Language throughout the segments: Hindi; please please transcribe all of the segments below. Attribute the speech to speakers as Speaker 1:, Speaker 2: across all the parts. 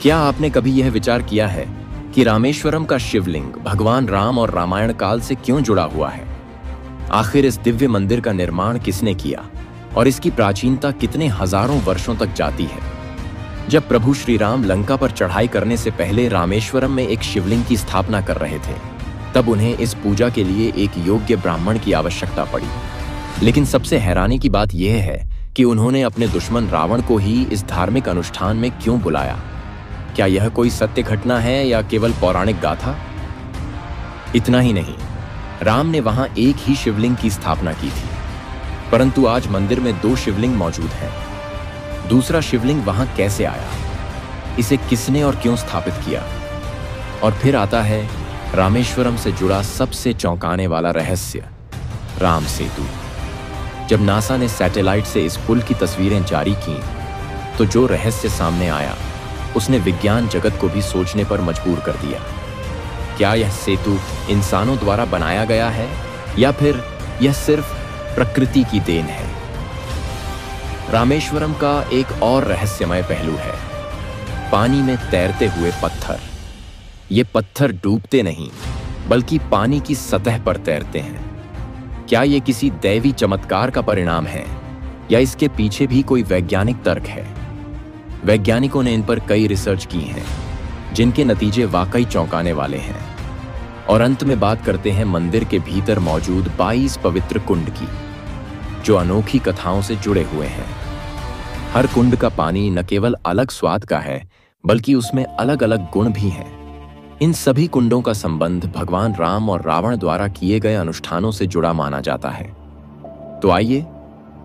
Speaker 1: क्या आपने कभी यह विचार किया है कि रामेश्वरम का शिवलिंग भगवान राम और रामायण काल से क्यों जुड़ा हुआ है? आखिर इस दिव्य मंदिर का निर्माण किसने किया और इसकी प्राचीनता कितने हजारों वर्षों तक जाती है? जब प्रभु श्री राम लंका पर चढ़ाई करने से पहले रामेश्वरम में एक शिवलिंग की स्थापना कर रहे थे, तब उन्हें इस पूजा के लिए एक योग्य ब्राह्मण की आवश्यकता पड़ी। लेकिन सबसे हैरानी की बात यह है कि उन्होंने अपने दुश्मन रावण को ही इस धार्मिक अनुष्ठान में क्यों बुलाया? क्या यह कोई सत्य घटना है या केवल पौराणिक गाथा? इतना ही नहीं, राम ने वहां एक ही शिवलिंग की स्थापना की थी, परंतु आज मंदिर में 2 शिवलिंग मौजूद हैं। दूसरा शिवलिंग वहां कैसे आया? इसे किसने और क्यों स्थापित किया? और फिर आता है रामेश्वरम से जुड़ा सबसे चौंकाने वाला रहस्य, राम सेतु। जब नासा ने सैटेलाइट से इस पुल की तस्वीरें जारी की, तो जो रहस्य सामने आया उसने विज्ञान जगत को भी सोचने पर मजबूर कर दिया। क्या यह सेतु इंसानों द्वारा बनाया गया है या फिर यह सिर्फ प्रकृति की देन है? रामेश्वरम का एक और रहस्यमय पहलू है, पानी में तैरते हुए पत्थर। ये पत्थर डूबते नहीं, बल्कि पानी की सतह पर तैरते हैं। क्या ये किसी दैवी चमत्कार का परिणाम है या इसके पीछे भी कोई वैज्ञानिक तर्क है? वैज्ञानिकों ने इन पर कई रिसर्च की हैं, जिनके नतीजे वाकई चौंकाने वाले हैं। और अंत में बात करते हैं मंदिर के भीतर मौजूद 22 पवित्र कुंड की, जो अनोखी कथाओं से जुड़े हुए हैं। हर कुंड का पानी न केवल अलग स्वाद का है, बल्कि उसमें अलग अलग गुण भी हैं। इन सभी कुंडों का संबंध भगवान राम और रावण द्वारा किए गए अनुष्ठानों से जुड़ा माना जाता है। तो आइए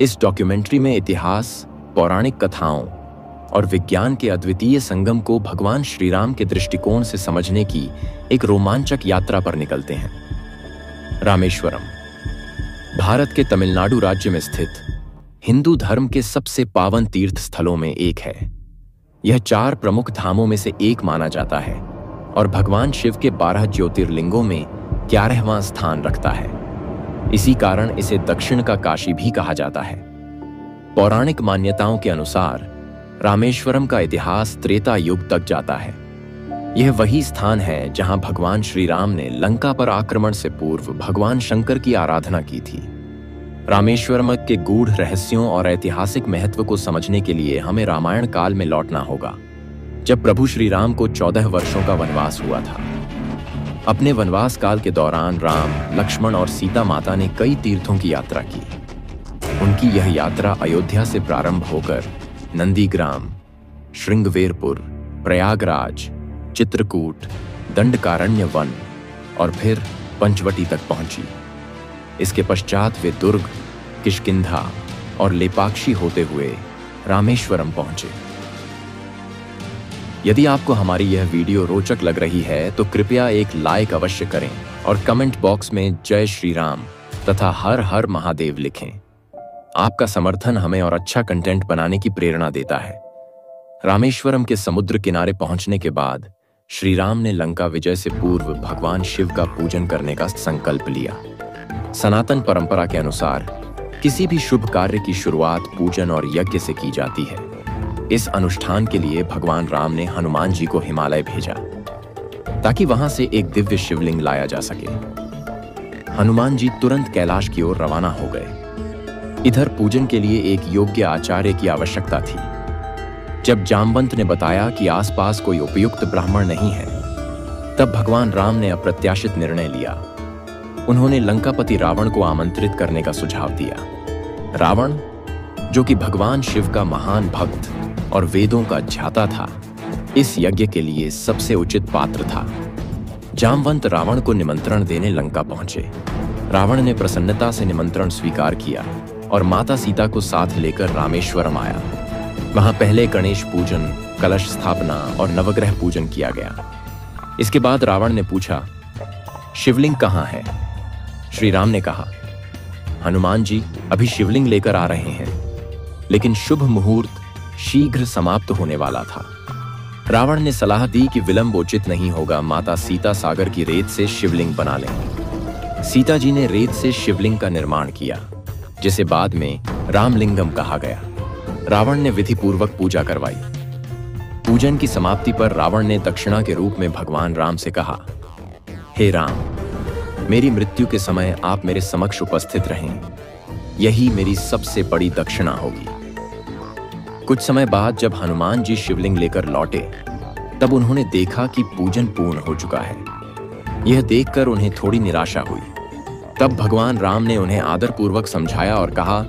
Speaker 1: इस डॉक्यूमेंट्री में इतिहास, पौराणिक कथाओं और विज्ञान के अद्वितीय संगम को भगवान श्री राम के दृष्टिकोण से समझने की एक रोमांचक यात्रा पर निकलते हैं। रामेश्वरम भारत के तमिलनाडु राज्य में स्थित हिंदू धर्म के सबसे पावन तीर्थ स्थलों में एक है। यह 4 प्रमुख धामों में से एक माना जाता है और भगवान शिव के 12 ज्योतिर्लिंगों में 11वां स्थान रखता है। इसी कारण इसे दक्षिण का काशी भी कहा जाता है। पौराणिक मान्यताओं के अनुसार रामेश्वरम का इतिहास त्रेता युग तक जाता है। यह वही स्थान है जहां भगवान श्री राम ने लंका पर आक्रमण से पूर्व भगवान शंकर की आराधना की थी। रामेश्वरम के गूढ़ रहस्यों और ऐतिहासिक महत्व को समझने के लिए हमें रामायण काल में लौटना होगा, जब प्रभु श्री राम को 14 वर्षों का वनवास हुआ था। अपने वनवास काल के दौरान राम, लक्ष्मण और सीता माता ने कई तीर्थों की यात्रा की। उनकी यह यात्रा अयोध्या से प्रारंभ होकर नंदीग्राम, श्रृंगवेरपुर, प्रयागराज, चित्रकूट, दंडकारण्य वन और फिर पंचवटी तक पहुंची। इसके पश्चात वे दुर्ग, किष्किंधा और लेपाक्षी होते हुए रामेश्वरम पहुंचे। यदि आपको हमारी यह वीडियो रोचक लग रही है तो कृपया एक लाइक अवश्य करें और कमेंट बॉक्स में जय श्री राम तथा हर हर महादेव लिखें। आपका समर्थन हमें और अच्छा कंटेंट बनाने की प्रेरणा देता है। रामेश्वरम के समुद्र किनारे पहुंचने के बाद श्री राम ने लंका विजय से पूर्व भगवान शिव का पूजन करने का संकल्प लिया। सनातन परंपरा के अनुसार किसी भी शुभ कार्य की शुरुआत पूजन और यज्ञ से की जाती है। इस अनुष्ठान के लिए भगवान राम ने हनुमान जी को हिमालय भेजा, ताकि वहां से एक दिव्य शिवलिंग लाया जा सके। हनुमान जी तुरंत कैलाश की ओर रवाना हो गए। इधर पूजन के लिए एक योग्य आचार्य की आवश्यकता थी। जब जामवंत ने बताया कि आसपास कोई उपयुक्त ब्राह्मण नहीं है, तब भगवान राम ने अप्रत्याशित निर्णय लिया। उन्होंने लंकापति रावण को आमंत्रित करने का सुझाव दिया। रावण, जो कि भगवान शिव का महान भक्त और वेदों का ज्ञाता था, इस यज्ञ के लिए सबसे उचित पात्र था। जामवंत रावण को निमंत्रण देने लंका पहुंचे। रावण ने प्रसन्नता से निमंत्रण स्वीकार किया और माता सीता को साथ लेकर रामेश्वरम आया। वहां पहले गणेश पूजन, कलश स्थापना और नवग्रह पूजन किया गया। इसके बाद रावण ने पूछा, शिवलिंग कहाँ है? श्री राम ने कहा, हनुमान जी अभी शिवलिंग लेकर आ रहे हैं, लेकिन शुभ मुहूर्त शीघ्र समाप्त होने वाला था। रावण ने सलाह दी कि विलंब उचित नहीं होगा, माता सीता सागर की रेत से शिवलिंग बना लें। सीता जी ने रेत से शिवलिंग का निर्माण किया, जिसे बाद में रामलिंगम कहा गया। रावण ने विधि पूर्वक पूजा करवाई। पूजन की समाप्ति पर रावण ने दक्षिणा के रूप में भगवान राम से कहा, हे राम, मेरी मृत्यु के समय आप मेरे समक्ष उपस्थित रहें, यही मेरी सबसे बड़ी दक्षिणा होगी। कुछ समय बाद जब हनुमान जी शिवलिंग लेकर लौटे, तब उन्होंने देखा कि पूजन पूर्ण हो चुका है। यह देखकर उन्हें थोड़ी निराशा हुई। तब भगवान राम ने उन्हें आदरपूर्वक समझाया और कहा,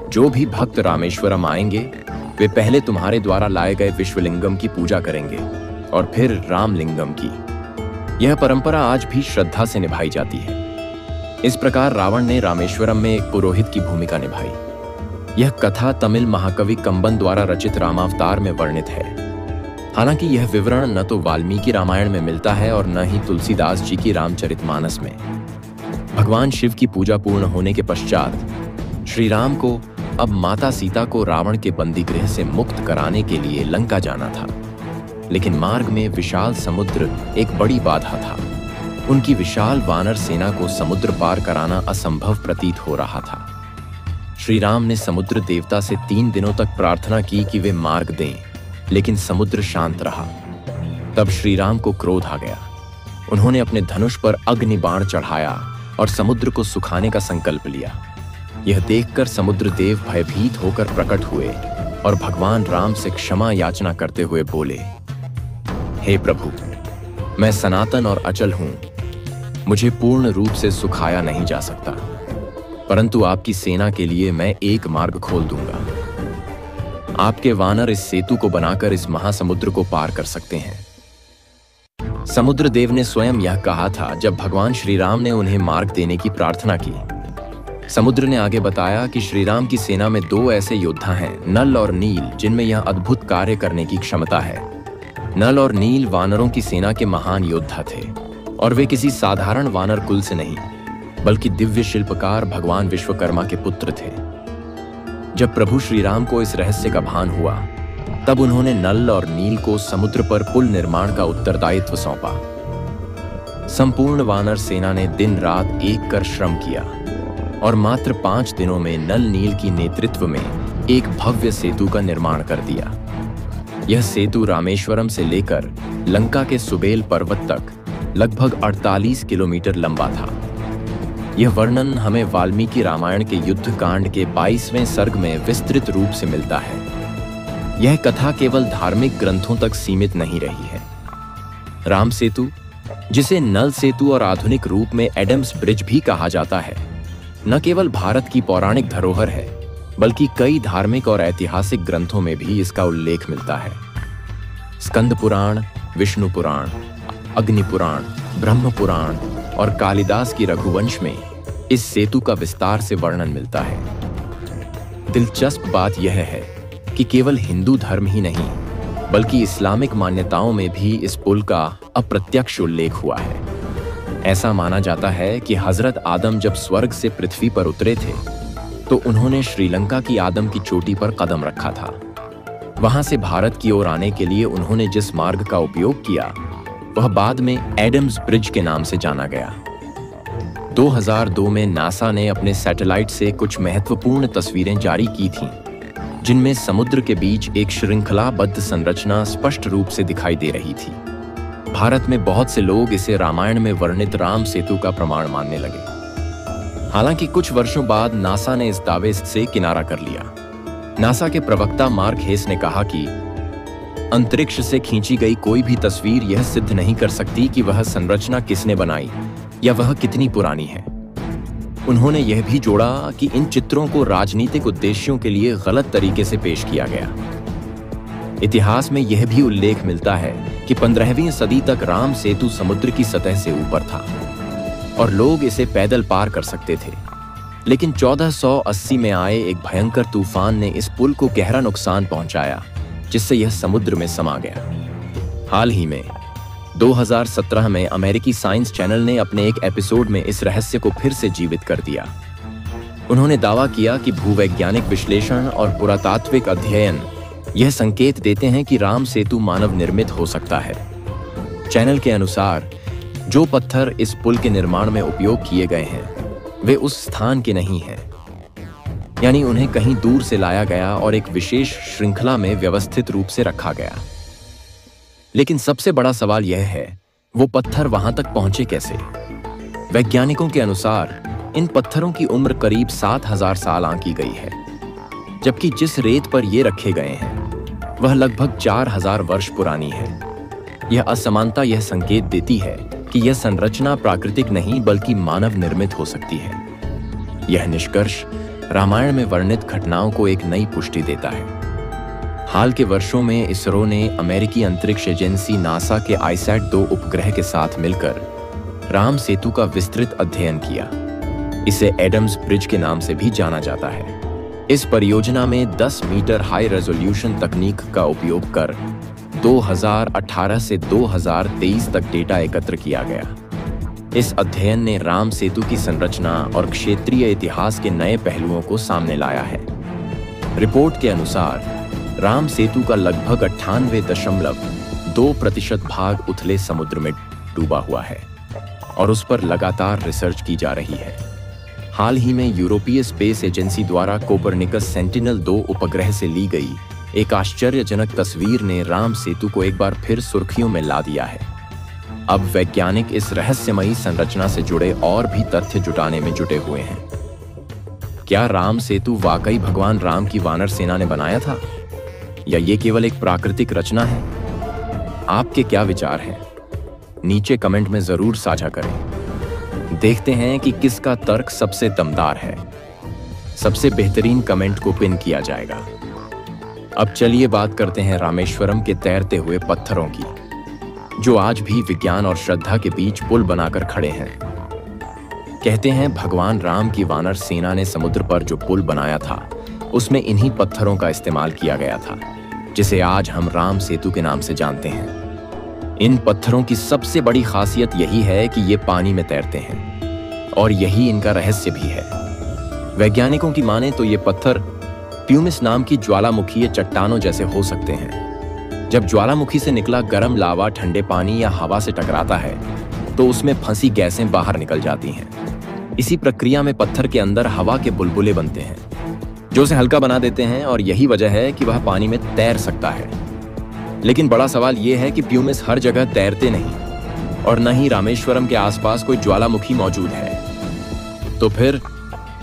Speaker 1: जो भी भक्त रामेश्वरम आएंगे वे पहले तुम्हारे द्वारा लाए गए विश्वलिंगम की पूजा करेंगे और फिर रामलिंगम की। यह परंपरा आज भी श्रद्धा से निभाई जाती है। इस प्रकार रावण ने रामेश्वरम में एक पुरोहित की भूमिका निभाई। यह कथा तमिल महाकवि कंबन द्वारा रचित रामावतार में वर्णित है। हालांकि यह विवरण न तो वाल्मीकि रामायण में मिलता है और न ही तुलसीदास जी की रामचरितमानस में। भगवान शिव की पूजा पूर्ण होने के पश्चात श्री राम को अब माता सीता को रावण के बंदीगृह से मुक्त कराने के लिए लंका जाना था, लेकिन मार्ग में विशाल समुद्र एक बड़ी बाधा था। उनकी विशाल वानर सेना को समुद्र पार कराना असंभव प्रतीत हो रहा था। श्री राम ने समुद्र देवता से 3 दिनों तक प्रार्थना की कि वे मार्ग दें, लेकिन समुद्र शांत रहा। तब श्री राम को क्रोध आ गया। उन्होंने अपने धनुष पर अग्नि बाण चढ़ाया और समुद्र को सुखाने का संकल्प लिया। यह देखकर समुद्र देव भयभीत होकर प्रकट हुए और भगवान राम से क्षमा याचना करते हुए बोले, हे प्रभु, मैं सनातन और अचल हूं, मुझे पूर्ण रूप से सुखाया नहीं जा सकता, परंतु आपकी सेना के लिए मैं एक मार्ग खोल दूंगा। आपके वानर इस सेतु को बनाकर इस महासमुद्र को पार कर सकते हैं। समुद्र देव ने स्वयं यह कहा था जब भगवान श्री राम ने उन्हें मार्ग देने की प्रार्थना की। समुद्र ने आगे बताया कि श्री राम की सेना में 2 ऐसे योद्धा हैं, नल और नील, जिनमें यह अद्भुत कार्य करने की क्षमता है। नल और नील वानरों की सेना के महान योद्धा थे और वे किसी साधारण वानर कुल से नहीं, बल्कि दिव्य शिल्पकार भगवान विश्वकर्मा के पुत्र थे। जब प्रभु श्री राम को इस रहस्य का भान हुआ, तब उन्होंने नल और नील को समुद्र पर पुल निर्माण का उत्तरदायित्व सौंपा। संपूर्ण वानर सेना ने दिन रात एक कर श्रम किया और मात्र 5 दिनों में नल नील की नेतृत्व में एक भव्य सेतु का निर्माण कर दिया। यह सेतु रामेश्वरम से लेकर लंका के सुबेल पर्वत तक लगभग 48 किलोमीटर लंबा था। यह वर्णन हमें वाल्मीकि रामायण के युद्ध कांड के 22वें सर्ग में विस्तृत रूप से मिलता है। यह कथा केवल धार्मिक ग्रंथों तक सीमित नहीं रही है। राम सेतु, जिसे नल सेतु और आधुनिक रूप में एडम्स ब्रिज भी कहा जाता है, न केवल भारत की पौराणिक धरोहर है, बल्कि कई धार्मिक और ऐतिहासिक ग्रंथों में भी इसका उल्लेख मिलता है। स्कंद पुराण, विष्णु पुराण, अग्नि पुराण, ब्रह्म पुराण और कालिदास की रघुवंश में इस सेतु का विस्तार से वर्णन मिलता है। दिलचस्प बात यह है कि केवल हिंदू धर्म ही नहीं, बल्कि इस्लामिक मान्यताओं में भी इस पुल का अप्रत्यक्ष उल्लेख हुआ है। ऐसा माना जाता है कि हजरत आदम जब स्वर्ग से पृथ्वी पर उतरे थे, तो उन्होंने श्रीलंका की आदम की चोटी पर कदम रखा था। वहां से भारत की ओर आने के लिए उन्होंने जिस मार्ग का उपयोग किया, वह बाद में एडम्स ब्रिज के नाम से जाना गया। 2002 में नासा ने अपने सैटेलाइट से कुछ महत्वपूर्ण तस्वीरें जारी की थीं, जिनमें समुद्र के बीच एक श्रृंखलाबद्ध संरचना स्पष्ट रूप से दिखाई दे रही थी। भारत में बहुत से लोग इसे रामायण में वर्णित राम सेतु का प्रमाण मानने लगे। हालांकि कुछ वर्षों बाद नासा ने इस दावे से किनारा कर लिया। नासा के प्रवक्ता मार्क हेस ने कहा कि अंतरिक्ष से खींची गई कोई भी तस्वीर यह सिद्ध नहीं कर सकती कि वह संरचना किसने बनाई या वह कितनी पुरानी है। उन्होंने यह भी जोड़ा कि इन चित्रों को राजनीतिक उद्देश्यों के लिए गलत तरीके से पेश किया गया। इतिहास में यह भी उल्लेख मिलता है कि 15वीं सदी तक राम सेतु समुद्र की सतह से ऊपर था और लोग इसे पैदल पार कर सकते थे। लेकिन 1480 में आए एक भयंकर तूफान ने इस पुल को गहरा नुकसान पहुंचाया, जिससे यह समुद्र में समा गया। हाल ही में 2017 में अमेरिकी साइंस चैनल ने अपने एक एपिसोड में इस रहस्य को फिर से जीवित कर दिया। उन्होंने दावा किया कि भूवैज्ञानिक विश्लेषण और पुरातात्विक अध्ययन यह संकेत देते हैं कि राम सेतु मानव निर्मित हो सकता है। चैनल के अनुसार जो पत्थर इस पुल के निर्माण में उपयोग किए गए हैं, वे उस स्थान के नहीं हैं, यानी उन्हें कहीं दूर से लाया गया और एक विशेष श्रृंखला में व्यवस्थित रूप से रखा गया। लेकिन सबसे बड़ा सवाल यह है, वो पत्थर वहां तक पहुंचे कैसे? वैज्ञानिकों के अनुसार इन पत्थरों की उम्र करीब 7000 साल आंकी गई है, जबकि जिस रेत पर ये रखे गए हैं वह लगभग 4000 वर्ष पुरानी है। यह असमानता यह संकेत देती है कि यह संरचना प्राकृतिक नहीं बल्कि मानव निर्मित हो सकती है। यह निष्कर्ष रामायण में वर्णित घटनाओं को एक नई पुष्टि देता है। हाल के वर्षों में इसरो ने अमेरिकी अंतरिक्ष एजेंसी नासा के आईसैट 2 उपग्रह के साथ मिलकर राम सेतु का विस्तृत अध्ययन किया। इसे एडम्स ब्रिज के नाम से भी जाना जाता है। इस परियोजना में 10 मीटर हाई रेजोल्यूशन तकनीक का उपयोग कर 2018 से 2023 तक डेटा एकत्र किया गया। इस अध्ययन ने राम सेतु की संरचना और क्षेत्रीय इतिहास के नए पहलुओं को सामने लाया है। रिपोर्ट के अनुसार राम सेतु का लगभग 98.2% भाग उथले समुद्र में डूबा हुआ है और उस पर लगातार रिसर्च की जा रही है। हाल ही में यूरोपीय स्पेस एजेंसी द्वारा कोपरनिकस सेंटिनल-2 उपग्रह से ली गई एक आश्चर्यजनक तस्वीर ने राम सेतु को एक बार फिर सुर्खियों में ला दिया है। अब वैज्ञानिक इस रहस्यमयी संरचना से जुड़े और भी तथ्य जुटाने में जुटे हुए हैं। क्या राम सेतु वाकई भगवान राम की वानर सेना ने बनाया था, या ये केवल एक प्राकृतिक रचना है? आपके क्या विचार हैं? नीचे कमेंट में जरूर साझा करें। देखते हैं कि किसका तर्क सबसे दमदार है। सबसे बेहतरीन कमेंट को पिन किया जाएगा। अब चलिए बात करते हैं रामेश्वरम के तैरते हुए पत्थरों की, जो आज भी विज्ञान और श्रद्धा के बीच पुल बनाकर खड़े हैं। कहते हैं भगवान राम की वानर सेना ने समुद्र पर जो पुल बनाया था उसमें इन्हीं पत्थरों का इस्तेमाल किया गया था, जिसे आज हम राम सेतु के नाम से जानते हैं। इन पत्थरों की सबसे बड़ी खासियत यही है कि ये पानी में तैरते हैं और यही इनका रहस्य भी है। वैज्ञानिकों की माने तो ये पत्थर प्यूमिस नाम की ज्वालामुखीय चट्टानों जैसे हो सकते हैं। जब ज्वालामुखी से निकला गर्म लावा ठंडे पानी या हवा से टकराता है तो उसमें फंसी गैसें बाहर निकल जाती हैं। इसी प्रक्रिया में पत्थर के अंदर हवा के बुलबुले बनते हैं जो उसे हल्का बना देते हैं, और यही वजह है कि वह पानी में तैर सकता है। लेकिन बड़ा सवाल यह है कि प्यूमिस हर जगह तैरते नहीं और न ही रामेश्वरम के आसपास कोई ज्वालामुखी मौजूद है। तो फिर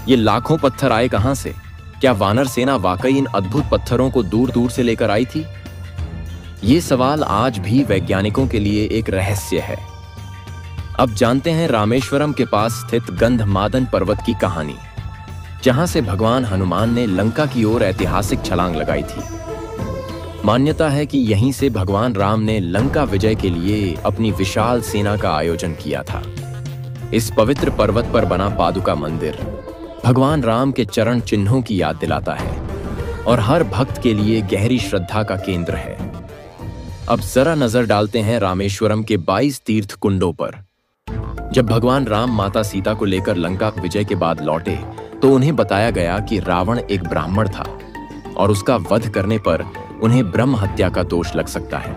Speaker 1: ये लाखों पत्थर आए कहां से? क्या वानर सेना वाकई इन अद्भुत पत्थरों को दूर दूर से लेकर आई थी? ये सवाल आज भी वैज्ञानिकों के लिए एक रहस्य है। अब जानते हैं रामेश्वरम के पास स्थित गंधमादन पर्वत की कहानी, जहां से भगवान हनुमान ने लंका की ओर ऐतिहासिक छलांग लगाई थी। मान्यता है कि यहीं से भगवान राम ने लंका विजय के लिए अपनी विशाल सेना का आयोजन किया था। इस पवित्र पर्वत पर बना पादुका मंदिर भगवान राम के चरण चिन्हों की याद दिलाता है और हर भक्त के लिए गहरी श्रद्धा का केंद्र है। अब जरा नजर डालते हैं रामेश्वरम के 22 तीर्थ कुंडों पर। जब भगवान राम माता सीता को लेकर लंका विजय के बाद लौटे तो उन्हें बताया गया कि रावण एक ब्राह्मण था और उसका वध करने पर उन्हें ब्रह्म हत्या का दोष लग सकता है।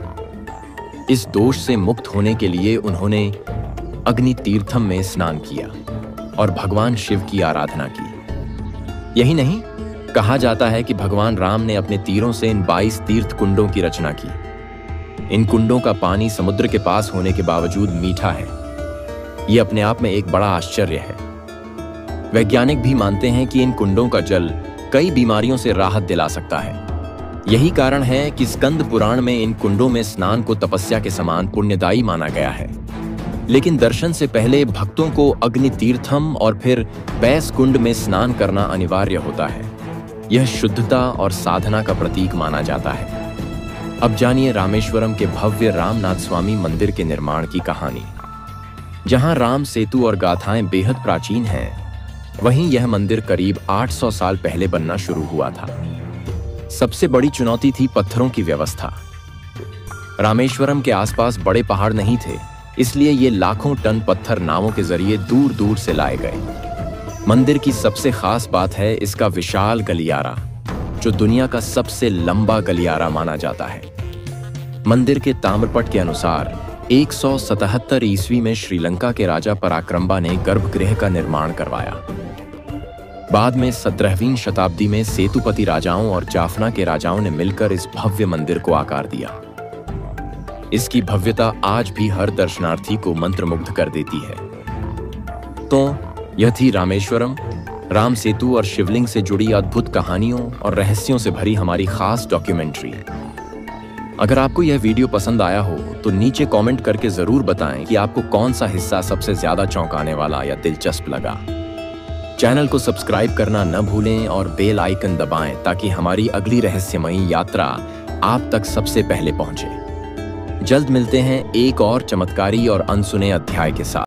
Speaker 1: इस दोष से मुक्त होने के लिए उन्होंने अग्नि तीर्थम में स्नान किया और भगवान शिव की आराधना की। यही नहीं, कहा जाता है कि भगवान राम ने अपने तीरों से इन 22 तीर्थ कुंडों की रचना की। इन कुंडों का पानी समुद्र के पास होने के बावजूद मीठा है। यह अपने आप में एक बड़ा आश्चर्य है। वैज्ञानिक भी मानते हैं कि इन कुंडों का जल कई बीमारियों से राहत दिला सकता है। यही कारण है कि स्कंद पुराण में इन कुंडों में स्नान को तपस्या के समान पुण्यदायी माना गया है। लेकिन दर्शन से पहले भक्तों को अग्नि तीर्थम और फिर बैस कुंड में स्नान करना अनिवार्य होता है। यह शुद्धता और साधना का प्रतीक माना जाता है। अब जानिए रामेश्वरम के भव्य रामनाथ स्वामी मंदिर के निर्माण की कहानी। जहां राम सेतु और गाथाएं बेहद प्राचीन हैं, वहीं यह मंदिर करीब 800 साल पहले बनना शुरू हुआ था। सबसे बड़ी चुनौती थी पत्थरों की व्यवस्था। रामेश्वरम के आसपास बड़े पहाड़ नहीं थे, इसलिए ये लाखों टन पत्थर नावों के जरिए दूर दूर से लाए गए। मंदिर की सबसे खास बात है इसका विशाल गलियारा, जो दुनिया का सबसे लंबा गलियारा माना जाता है। मंदिर के ताम्रपट के अनुसार 177 ईस्वी में श्रीलंका के राजा पराक्रम्बा ने गर्भगृह का निर्माण करवाया। बाद में 17वीं शताब्दी में सेतुपति राजाओं और जाफना के राजाओं ने मिलकर इस भव्य मंदिर को आकार दिया। इसकी भव्यता आज भी हर दर्शनार्थी को मंत्रमुग्ध कर देती है। तो यह थी रामेश्वरम, राम सेतु और शिवलिंग से जुड़ी अद्भुत कहानियों और रहस्यों से भरी हमारी खास डॉक्यूमेंट्री। अगर आपको यह वीडियो पसंद आया हो तो नीचे कमेंट करके जरूर बताएं कि आपको कौन सा हिस्सा सबसे ज्यादा चौंकाने वाला या दिलचस्प लगा। चैनल को सब्सक्राइब करना न भूलें और बेल आइकन दबाएं ताकि हमारी अगली रहस्यमयी यात्रा आप तक सबसे पहले पहुंचे। जल्द मिलते हैं एक और चमत्कारी और अनसुने अध्याय के साथ।